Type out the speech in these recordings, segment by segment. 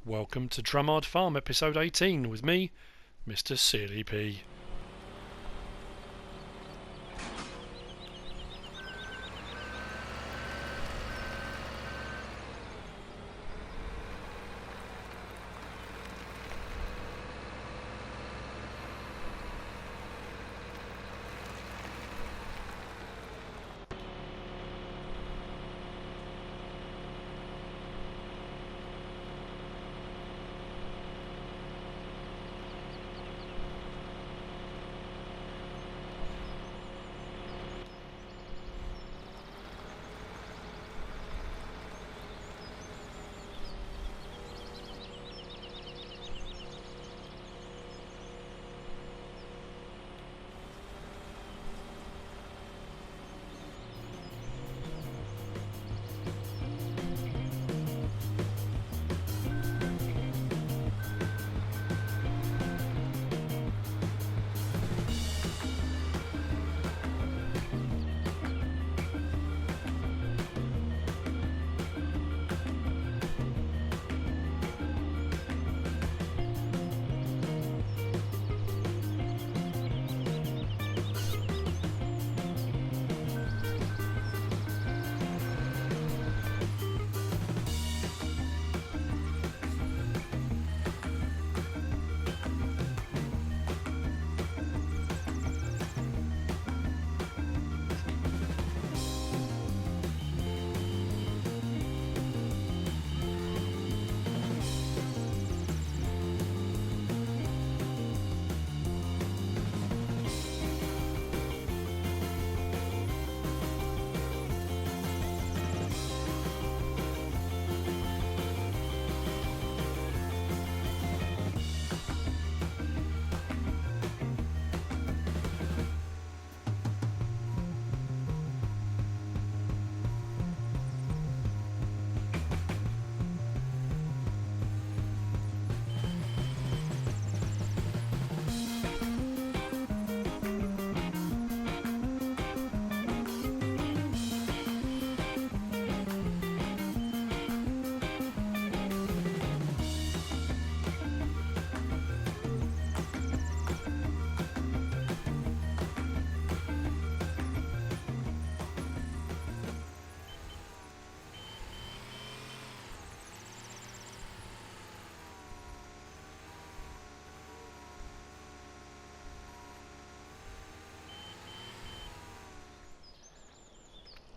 Welcome to Drumard Farm, episode 18, with me, MrSealyp.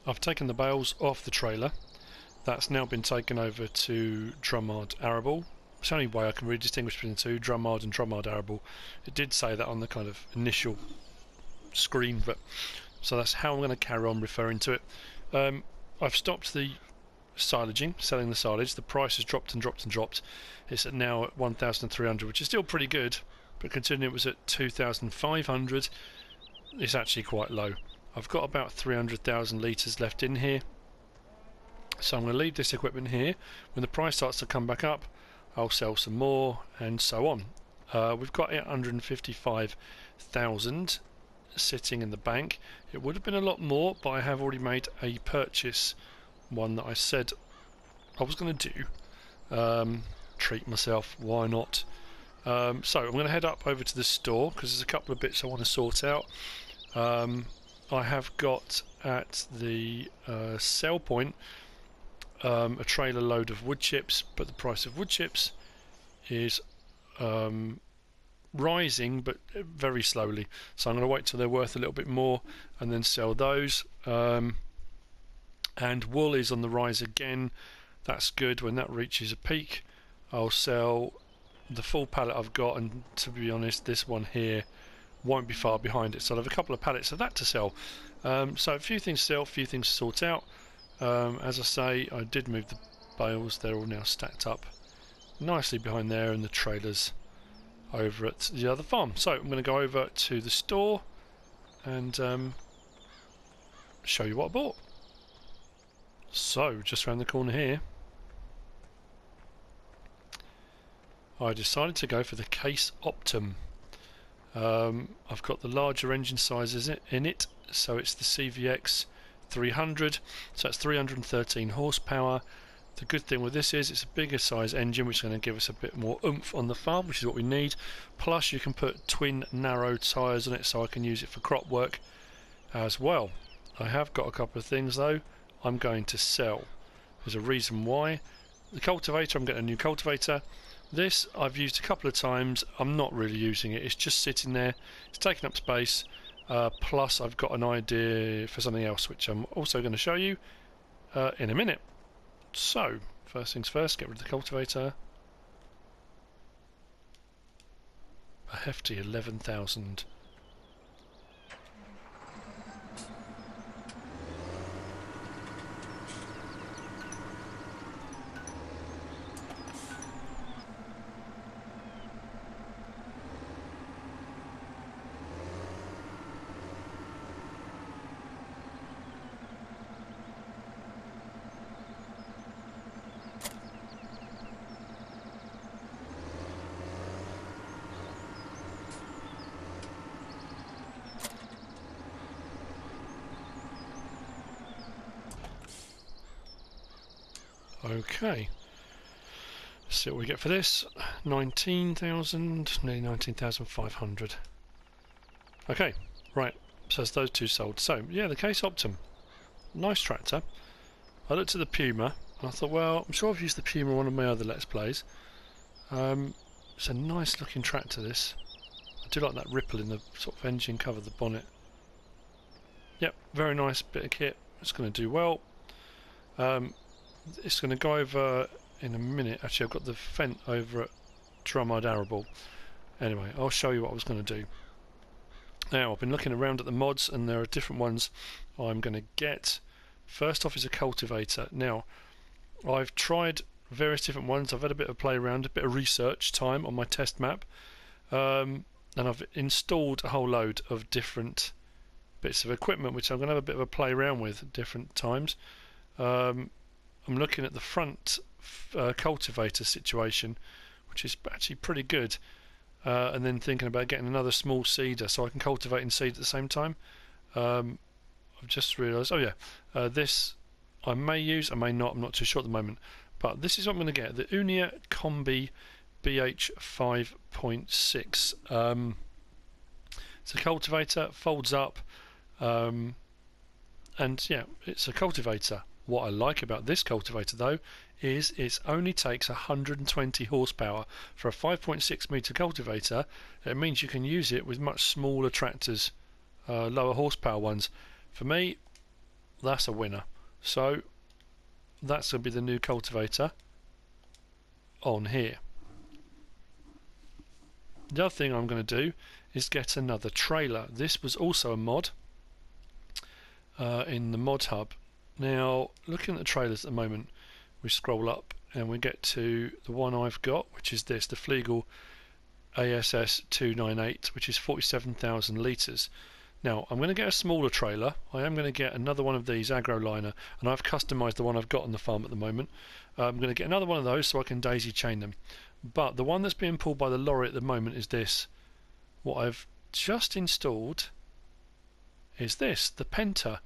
I've taken the bales off the trailer. That's now been taken over to Drumard Arable. It's the only way I can really distinguish between the two, Drumard and Drumard Arable. It did say that on the kind of initial screen, but so that's how I'm going to carry on referring to it. I've stopped the silaging, selling the silage. The price has dropped and dropped and dropped. It's now at 1,300, which is still pretty good, but considering it was at 2,500, it's actually quite low. I've got about 300,000 litres left in here, so I'm going to leave this equipment here. When the price starts to come back up, I'll sell some more, and so on. We've got 855,000 sitting in the bank. It would have been a lot more, but I have already made a purchase, one that I said I was going to do. Treat myself, why not? So I'm going to head up over to the store, because there's a couple of bits I want to sort out. I have got at the sell point a trailer load of wood chips, but the price of wood chips is rising, but very slowly. So I'm going to wait till they're worth a little bit more and then sell those. And wool is on the rise again. That's good. When that reaches a peak, I'll sell the full pallet I've got, and to be honest, this one here won't be far behind it, so I'll have a couple of pallets of that to sell. So a few things to sell, a few things to sort out. As I say, I did move the bales. They're all now stacked up nicely behind there, and the trailers over at the other farm. So I'm going to go over to the store and show you what I bought. So just around the corner here, I decided to go for the Case Optum. I've got the larger engine sizes in it, so it's the CVX 300, so that's 313 horsepower. The good thing with this is it's a bigger size engine, which is going to give us a bit more oomph on the farm, which is what we need. Plus you can put twin narrow tyres on it, so I can use it for crop work as well. I have got a couple of things though I'm going to sell. There's a reason why. The cultivator, I'm getting a new cultivator. This I've used a couple of times. I'm not really using it. It's just sitting there. It's taking up space. Plus I've got an idea for something else, which I'm also going to show you in a minute. So, first things first, get rid of the cultivator. A hefty 11,000. Okay, let's see what we get for this. 19,000, nearly 19,500. Okay, right, so that's those two sold. So, yeah, the Case Optum. Nice tractor. I looked at the Puma, and I thought, well, I'm sure I've used the Puma on one of my other Let's Plays. It's a nice looking tractor, this. I do like that ripple in the sort of engine cover, the bonnet. Yep, very nice bit of kit. It's going to do well. It's going to go over in a minute. Actually, I've got the Fent over at Drumard Arable. Anyway, I'll show you what I was going to do. Now, I've been looking around at the mods, and there are different ones I'm going to get. First off is a cultivator. Now, I've tried various different ones. I've had a bit of play around, a bit of research time on my test map, and I've installed a whole load of different bits of equipment, which I'm going to have a bit of a play around with at different times. I'm looking at the front cultivator situation, which is actually pretty good, and then thinking about getting another small seeder so I can cultivate and seed at the same time. I've just realised, oh yeah, this I may use, I may not, I'm not too sure at the moment, but this is what I'm going to get, the Unia BH 5.6. It's a cultivator, folds up, and yeah, it's a cultivator. What I like about this cultivator though is it only takes 120 horsepower. For a 5.6 metre cultivator, it means you can use it with much smaller tractors, lower horsepower ones. For me, that's a winner. So that's going to be the new cultivator on here. The other thing I'm going to do is get another trailer. This was also a mod in the mod hub. Now, looking at the trailers at the moment, we scroll up and we get to the one I've got, which is this, the Flegel ASS 298, which is 47,000 litres. Now, I'm going to get a smaller trailer. I am going to get another one of these AgroLiner, and I've customised the one I've got on the farm at the moment. I'm going to get another one of those so I can daisy chain them. But the one that's being pulled by the lorry at the moment is this. What I've just installed is this, the Penta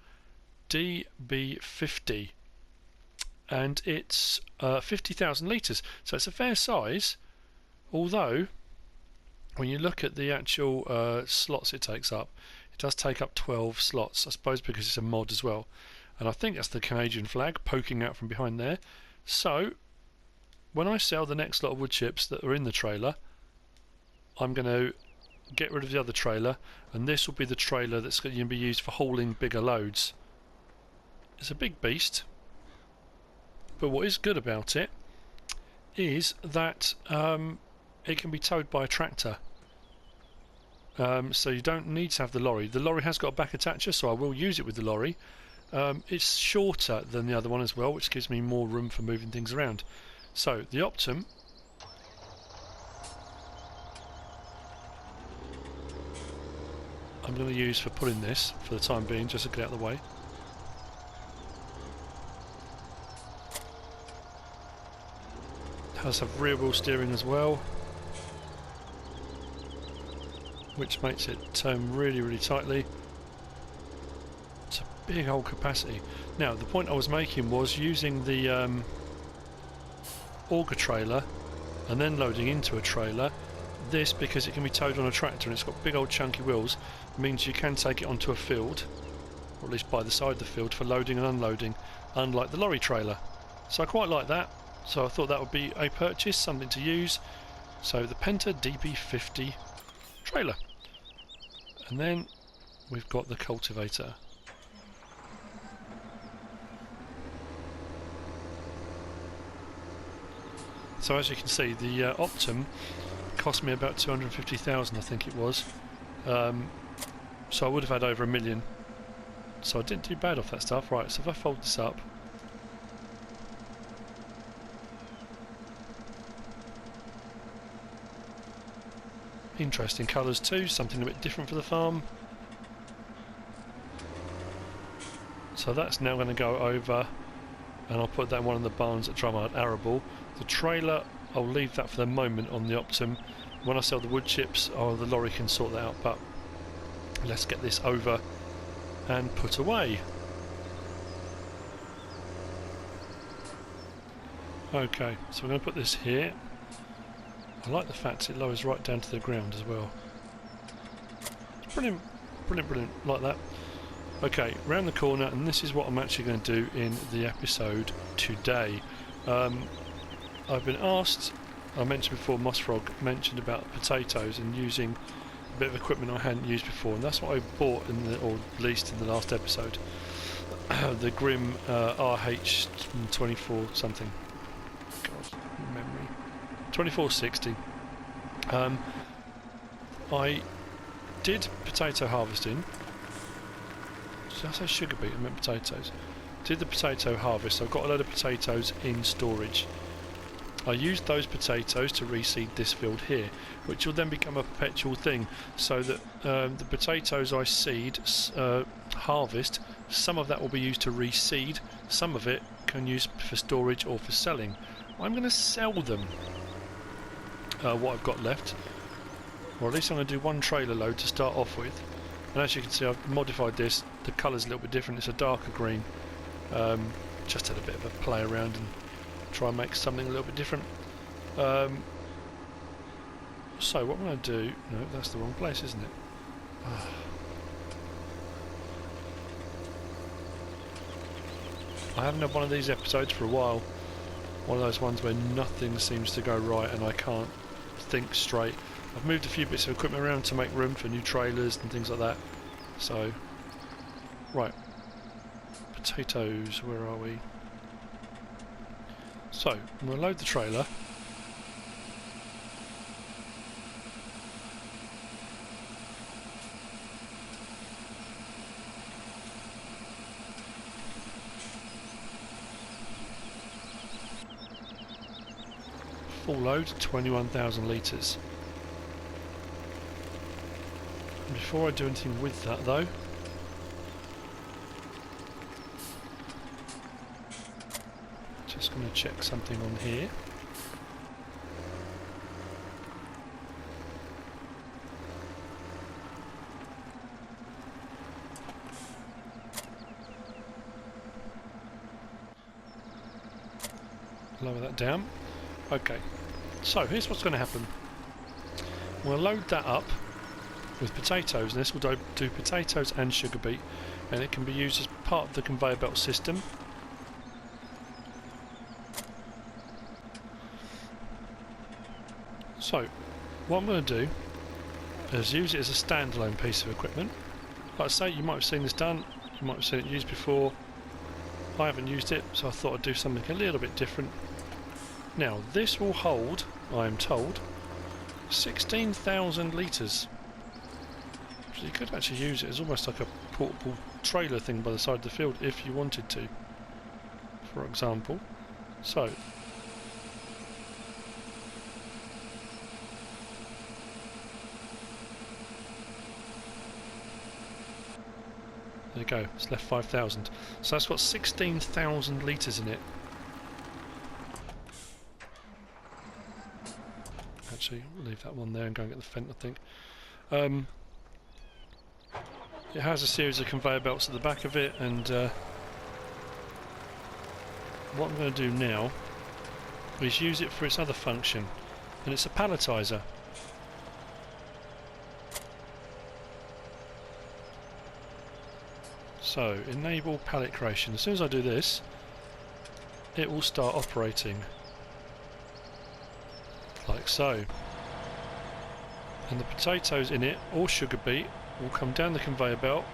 DB50, and it's 50,000 litres, so it's a fair size, although when you look at the actual slots it takes up, it does take up 12 slots, I suppose because it's a mod as well, and I think that's the Canadian flag poking out from behind there. So when I sell the next lot of wood chips that are in the trailer, I'm going to get rid of the other trailer, and this will be the trailer that's going to be used for hauling bigger loads. It's a big beast, but what is good about it is that it can be towed by a tractor, so you don't need to have the lorry. The lorry has got a back attacher, so I will use it with the lorry. It's shorter than the other one as well, which gives me more room for moving things around. So the Optum, I'm going to use for pulling this for the time being, just to get out of the way. It does have rear wheel steering as well, which makes it turn really tightly. It's a big old capacity. Now the point I was making was using the auger trailer and then loading into a trailer. This, because it can be towed on a tractor and it's got big old chunky wheels, means you can take it onto a field, or at least by the side of the field, for loading and unloading, unlike the lorry trailer. So I quite like that, so I thought that would be a purchase, something to use. So the Penta DB50 trailer. And then we've got the cultivator. So as you can see, the Optum cost me about 250,000, I think it was. So I would have had over $1 million. So I didn't do bad off that stuff. Right, so if I fold this up, interesting colours too, something a bit different for the farm. So that's now going to go over, and I'll put that in one of the barns at Drumard Arable. The trailer, I'll leave that for the moment on the Optum. When I sell the wood chips, the lorry can sort that out, but let's get this over and put away. Okay, so we're going to put this here. I like the fact it lowers right down to the ground as well. It's brilliant, brilliant, brilliant, like that. Okay, round the corner, and this is what I'm actually going to do in the episode today. I've been asked, I mentioned before, Mossfrog mentioned about potatoes and using a bit of equipment I hadn't used before, and that's what I bought or leased in the last episode. The Grimme RH 24 something. God, memory. 2460. I did potato harvesting. Did I say sugar beet? I meant potatoes. Did the potato harvest. I've got a load of potatoes in storage. I used those potatoes to reseed this field here, which will then become a perpetual thing, so that the potatoes I harvest, some of that will be used to reseed, some of it can use for storage or for selling. I'm going to sell them, what I've got left, or at least I'm going to do one trailer load to start off with. And as you can see, I've modified this. The colour's a little bit different. It's a darker green. Just had a bit of a play around and try and make something a little bit different. So what I'm going to do... No, that's the wrong place, isn't it? I haven't had one of these episodes for a while. One of those ones where nothing seems to go right and I can't think straight. I've moved a few bits of equipment around to make room for new trailers and things like that. So, right. Potatoes, where are we? So, I'm going to load the trailer. Full load, 21,000 litres. Before I do anything with that though, just going to check something on here. Lower that down. Okay, so here's what's going to happen. We'll load that up with potatoes, and this will do potatoes and sugar beet, and it can be used as part of the conveyor belt system. So what I'm going to do is use it as a standalone piece of equipment. Like I say, you might have seen this done, you might have seen it used before. I haven't used it, so I thought I'd do something a little bit different. Now this will hold, I am told, 16,000 litres. So you could actually use it as almost like a portable trailer thing by the side of the field if you wanted to, for example. So there you go, it's left 5,000. So that's got 16,000 litres in it. Actually, we'll leave that one there and go and get the Fent, I think. It has a series of conveyor belts at the back of it, and what I'm going to do now is use it for its other function, and it's a palletizer. So, enable pallet creation. As soon as I do this, it will start operating. Like so. And the potatoes in it, or sugar beet, will come down the conveyor belt.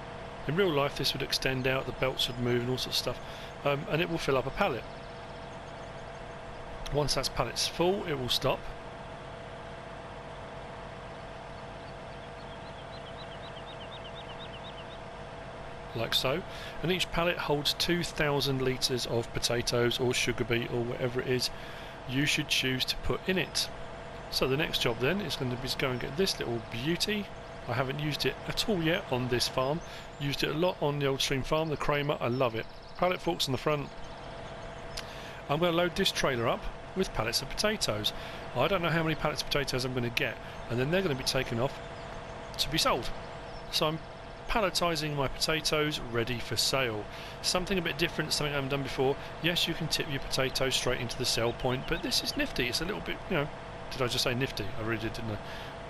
In real life this would extend out, the belts would move and all sorts of stuff, and it will fill up a pallet. Once that pallet's full, it will stop. Like so, and each pallet holds 2,000 litres of potatoes or sugar beet or whatever it is you should choose to put in it. So the next job then is going to be to go and get this little beauty. I haven't used it at all yet on this farm. Used it a lot on the old stream farm, the Kramer. I love it. Pallet forks on the front. I'm going to load this trailer up with pallets of potatoes. I don't know how many pallets of potatoes I'm going to get, and then they're going to be taken off to be sold. So I'm palletising my potatoes ready for sale. Something a bit different, something I haven't done before. Yes, you can tip your potatoes straight into the sell point, but this is nifty. It's a little bit, you know, did I just say nifty? I really did, didn't I?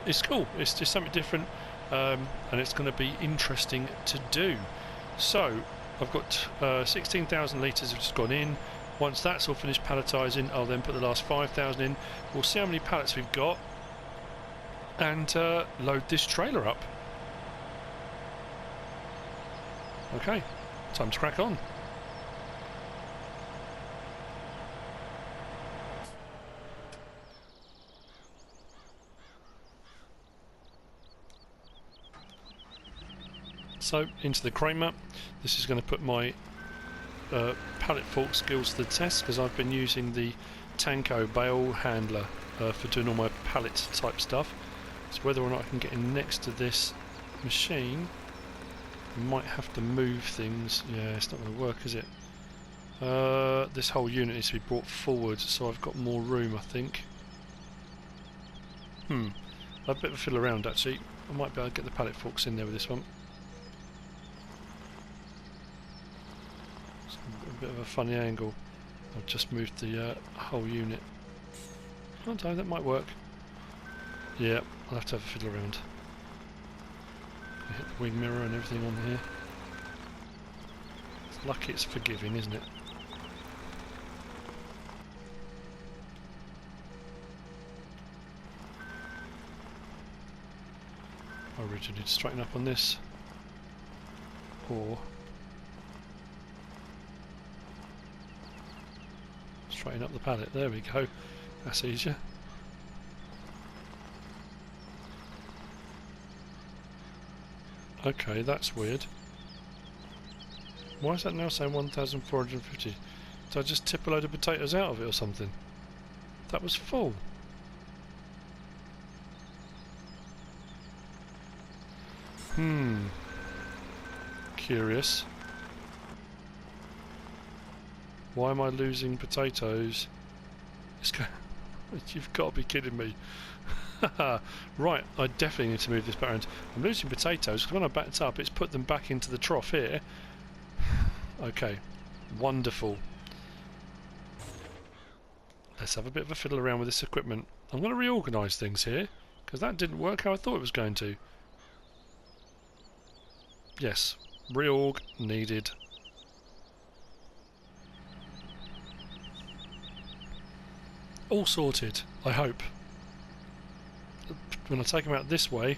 It's cool. It's just something different, and it's going to be interesting to do. So I've got 16,000 litres have just gone in. Once that's all finished palletising, I'll then put the last 5,000 in. We'll see how many pallets we've got and load this trailer up. Okay, time to crack on. So, into the Kramer. This is going to put my pallet fork skills to the test, because I've been using the Tanko bale handler for doing all my pallet type stuff. So whether or not I can get in next to this machine, I might have to move things. Yeah, it's not going to work, is it? This whole unit needs to be brought forward, so I've got more room, I think. I'll have a bit of a fiddle around actually. I might be able to get the pallet forks in there with this one. So I've got a bit of a funny angle. I've just moved the whole unit. I don't know, that might work. Yeah, I'll have to have a fiddle around. Hit the wing mirror and everything on here. It's lucky it's forgiving, isn't it? I originally need to straighten up on this, or straighten up the pallet. There we go. That's easier. Okay, that's weird. Why is that now saying 1,450? Did I just tip a load of potatoes out of it or something? That was full. Curious. Why am I losing potatoes? You've got to be kidding me. Right, I definitely need to move this back around. I'm losing potatoes because when I backed up it's put them back into the trough here. Okay, wonderful. Let's have a bit of a fiddle around with this equipment. I'm going to reorganise things here because that didn't work how I thought it was going to. Yes, reorg needed. All sorted, I hope. When I take them out this way,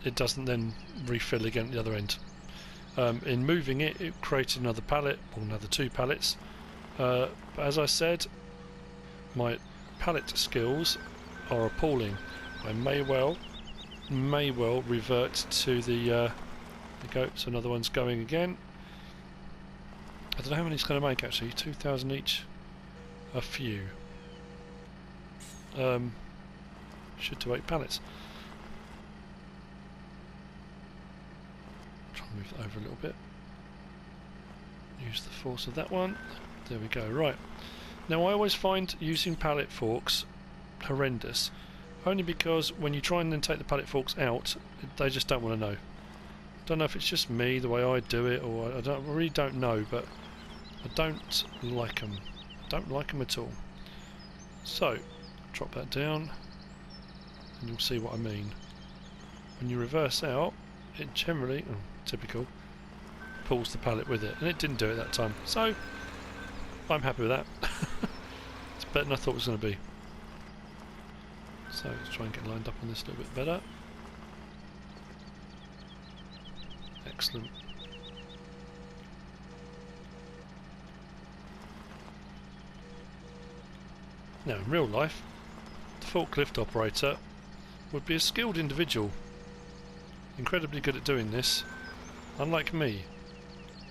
it doesn't then refill again at the other end. In moving it, it created another pallet, or another 2 pallets. But as I said, my pallet skills are appalling. I may well revert to the. There we go. So another one's going again. I don't know how many it's going to make actually. 2,000 each. A few. Should do 8 pallets. Try and move that over a little bit. Use the force of that one. There we go. Right. Now I always find using pallet forks horrendous, only because when you try and then take the pallet forks out, they just don't want to know. I don't know if it's just me, the way I do it, or I really don't know, but I don't like them. I don't like them at all. So, drop that down and you'll see what I mean. When you reverse out, it generally, typical, pulls the pallet with it, and it didn't do it that time, so I'm happy with that. It's better than I thought it was going to be. So let's try and get lined up on this a little bit better. Excellent. Now in real life, the forklift operator would be a skilled individual, incredibly good at doing this, unlike me,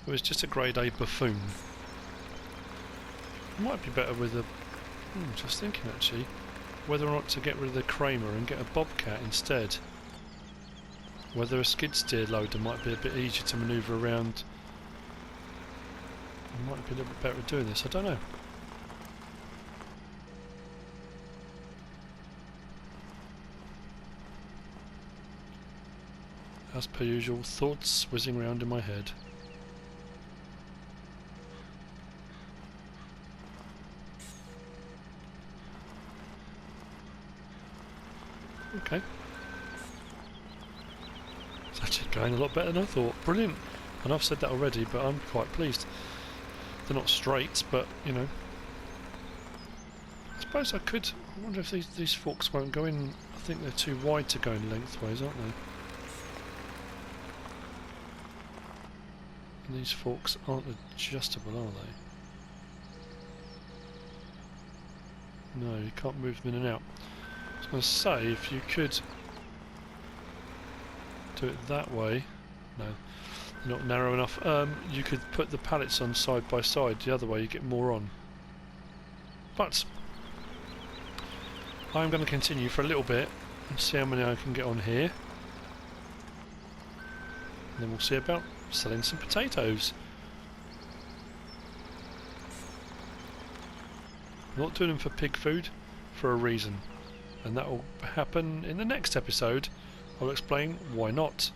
who is just a grade A buffoon. It might be better with a... just thinking actually, whether or not to get rid of the Kramer and get a Bobcat instead. Whether a skid steer loader might be a bit easier to manoeuvre around. I might be a little bit better at doing this, I don't know. As per usual, thoughts whizzing around in my head. Okay. It's actually going a lot better than I thought. Brilliant. And I've said that already, but I'm quite pleased. They're not straight, but, you know. I suppose I could... I wonder if these forks won't go in. I think they're too wide to go in lengthways, aren't they? And these forks aren't adjustable, are they? No, you can't move them in and out. I was going to say, if you could do it that way, no, not narrow enough, you could put the pallets on side by side, the other way you get more on. But I'm going to continue for a little bit and see how many I can get on here. And then we'll see about selling some potatoes. I'm not doing them for pig food, for a reason. And that will happen in the next episode. I'll explain why not.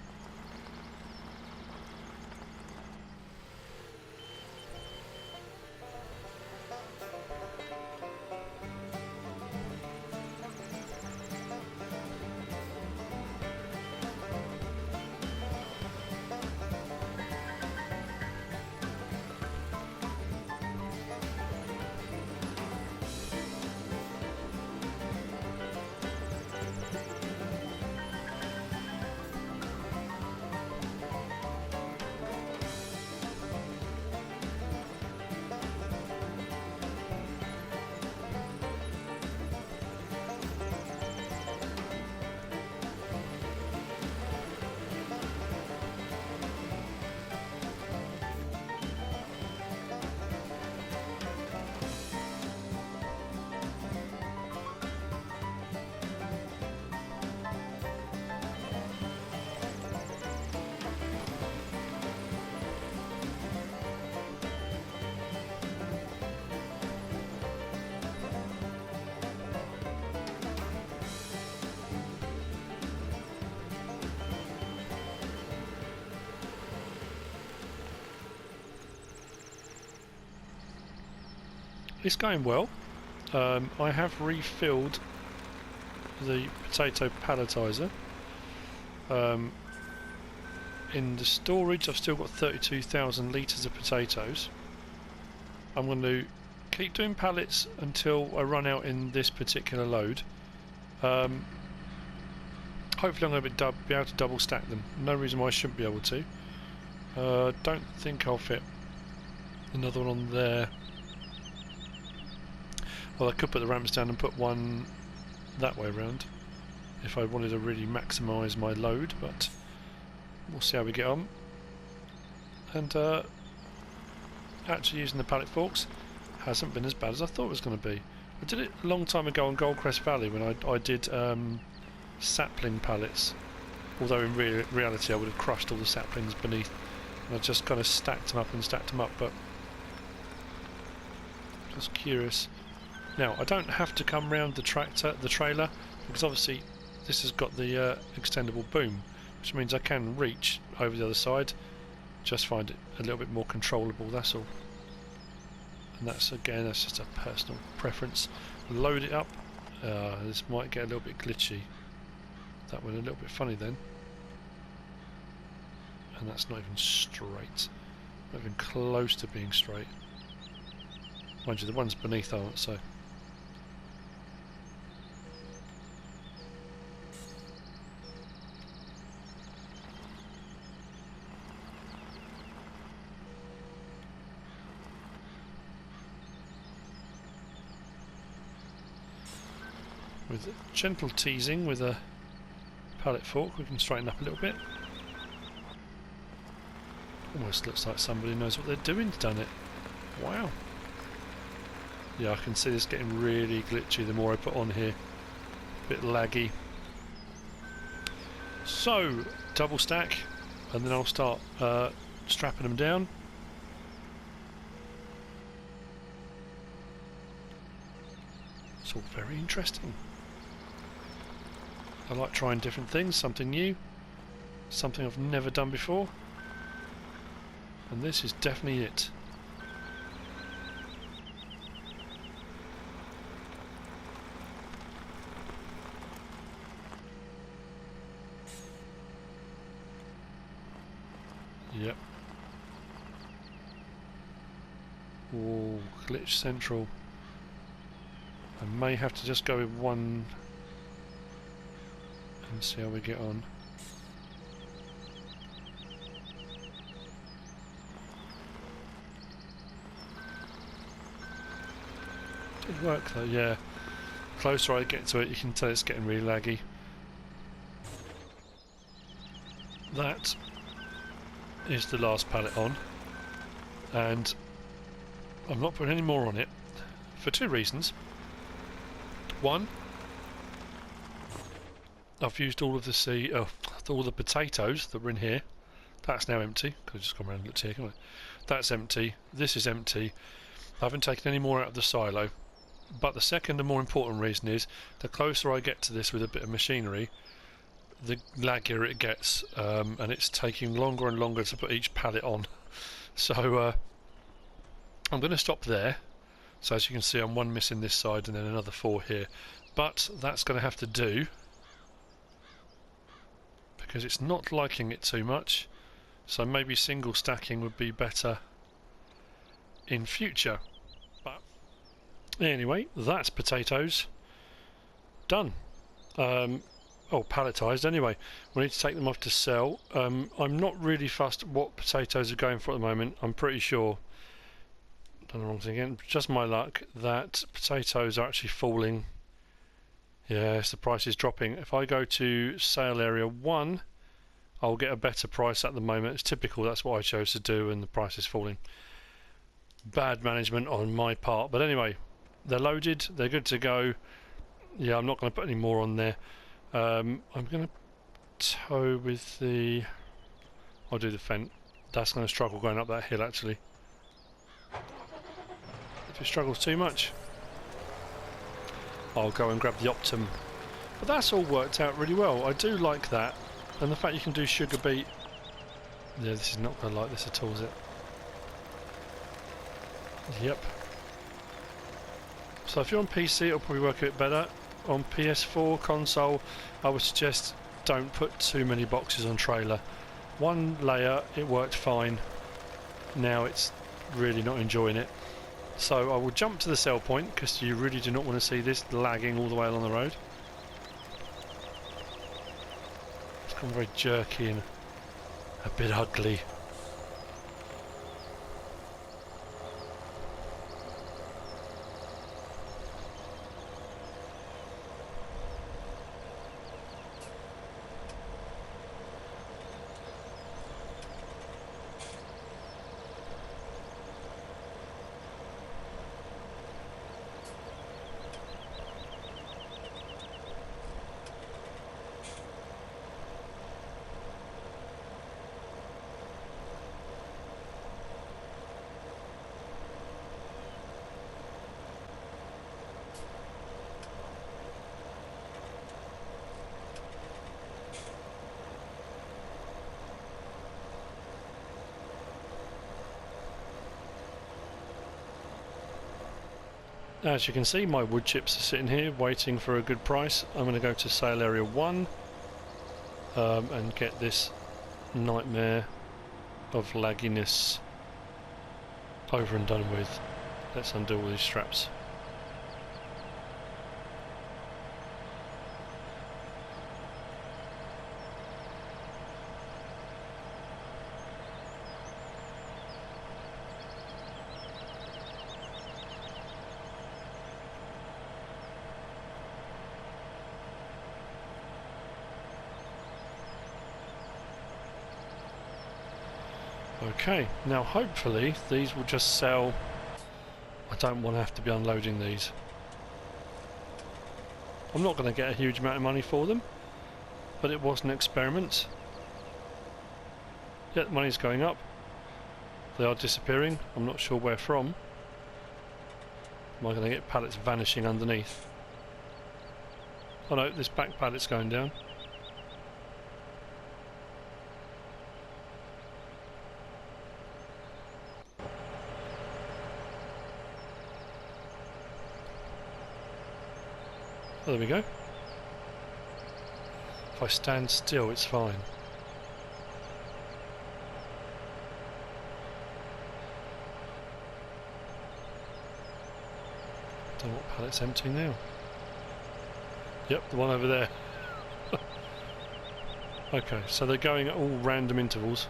It's going well. I have refilled the potato palletizer. In the storage I've still got 32,000 litres of potatoes. I'm going to keep doing pallets until I run out in this particular load. Hopefully I'm going to be able to double stack them. No reason why I shouldn't be able to. Don't think I'll fit another one on there. Well, I could put the ramps down and put one that way around if I wanted to really maximise my load, but we'll see how we get on. And actually using the pallet forks hasn't been as bad as I thought it was going to be. I did it a long time ago on Goldcrest Valley when I did sapling pallets, although in reality I would have crushed all the saplings beneath, and I just kind of stacked them up and stacked them up, but just curious. Now, I don't have to come round the trailer, because obviously this has got the extendable boom, which means I can reach over the other side, just find it a little bit more controllable, that's all. and that's just a personal preference. Load it up. This might get a little bit glitchy. That went a little bit funny then. And that's not even straight. Not even close to being straight. Mind you, the ones beneath aren't, so. With gentle teasing with a pallet fork, we can straighten up a little bit. Almost looks like somebody knows what they're doing to done it. Wow. Yeah, I can see this getting really glitchy the more I put on here. A bit laggy. So, double stack, and then I'll start strapping them down. It's all very interesting. I like trying different things, something new, something I've never done before, and this is definitely it. Yep. Oh, glitch central. I may have to just go with one and see how we get on. Did work though, yeah. Closer I get to it, you can tell it's getting really laggy. That is the last pallet on, and I'm not putting any more on it for two reasons. One, I've used all of the all the potatoes that were in here. That's now empty. Could have just gone around and looked here, couldn't I? That's empty. This is empty. I haven't taken any more out of the silo. But the second and more important reason is the closer I get to this with a bit of machinery, the laggier it gets, and it's taking longer and longer to put each pallet on. So I'm going to stop there. So as you can see, I'm one missing this side and then another 4 here. But that's going to have to do, because it's not liking it too much. So maybe single stacking would be better in future. But anyway, that's potatoes done. Palletised anyway. We need to take them off to sell. I'm not really fussed what potatoes are going for at the moment. I'm pretty sure, done the wrong thing again, just my luck, that potatoes are actually falling. Yes, the price is dropping. If I go to sale area 1, I'll get a better price at the moment. It's typical, that's what I chose to do, and the price is falling. Bad management on my part. But anyway, they're loaded, they're good to go. Yeah, I'm not going to put any more on there. I'm going to tow with the... I'll do the Fent. That's going to struggle going up that hill actually. If it struggles too much, I'll go and grab the Optum. But that's all worked out really well. I do like that. And the fact you can do sugar beet... Yeah, this is not going to like this at all, is it? Yep. So if you're on PC, it'll probably work a bit better. On PS4 console, I would suggest don't put too many boxes on trailer. One layer, it worked fine. Now it's really not enjoying it. So I will jump to the sell point, because you really do not want to see this lagging all the way along the road. It's gone very jerky and a bit ugly. As you can see, my wood chips are sitting here waiting for a good price. I'm going to go to sale area 1 and get this nightmare of lagginess over and done with. Let's undo all these straps. Okay, now hopefully these will just sell. I don't want to have to be unloading these. I'm not going to get a huge amount of money for them, but it was an experiment. Yet the money's going up. They are disappearing. I'm not sure where from. Am I going to get pallets vanishing underneath? Oh no, this back pallet's going down. Oh, there we go. If I stand still, it's fine. Don't know what pallet's empty now. Yep, the one over there. Okay, so they're going at all random intervals.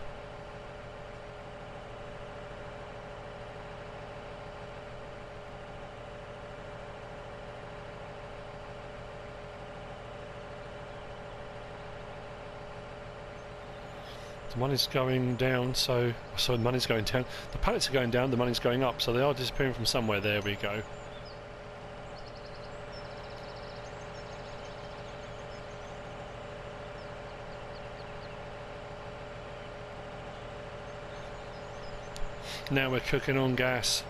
The money's going down, so the money's going down. The pallets are going down, the money's going up, so they are disappearing from somewhere. There we go. Now we're cooking on gas.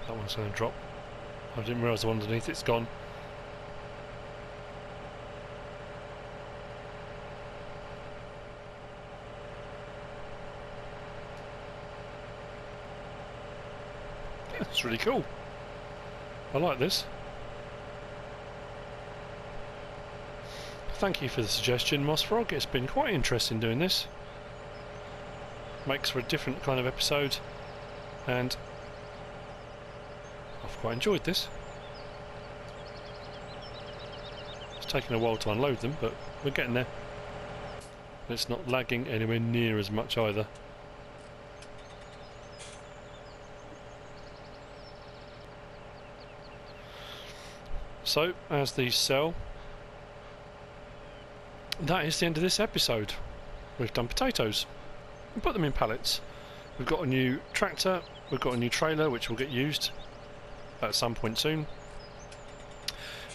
That one's going to drop. I didn't realise the one underneath it's gone. That's really cool. I like this. Thank you for the suggestion, Moss Frog. It's been quite interesting doing this. Makes for a different kind of episode, and I've quite enjoyed this. It's taken a while to unload them, but we're getting there. It's not lagging anywhere near as much either. So, as these sell, that is the end of this episode. We've done potatoes. We put them in pallets. We've got a new tractor. We've got a new trailer which will get used at some point soon.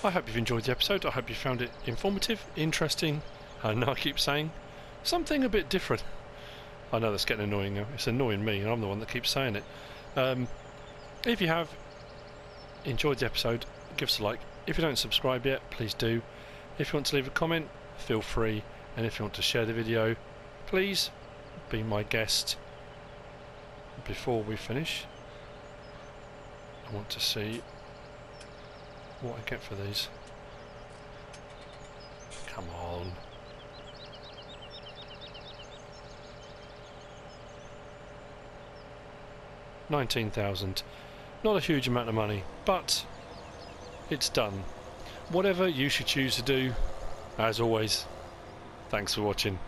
I hope you've enjoyed the episode. I hope you found it informative, interesting, and I keep saying something a bit different. I know that's getting annoying now. It's annoying me, and I'm the one that keeps saying it. If you have enjoyed the episode, give us a like. If you don't subscribe yet, please do. If you want to leave a comment, feel free. And if you want to share the video, please be my guest. Before we finish, I want to see what I get for these. Come on. $19,000. Not a huge amount of money, but it's done. Whatever you should choose to do, as always, thanks for watching.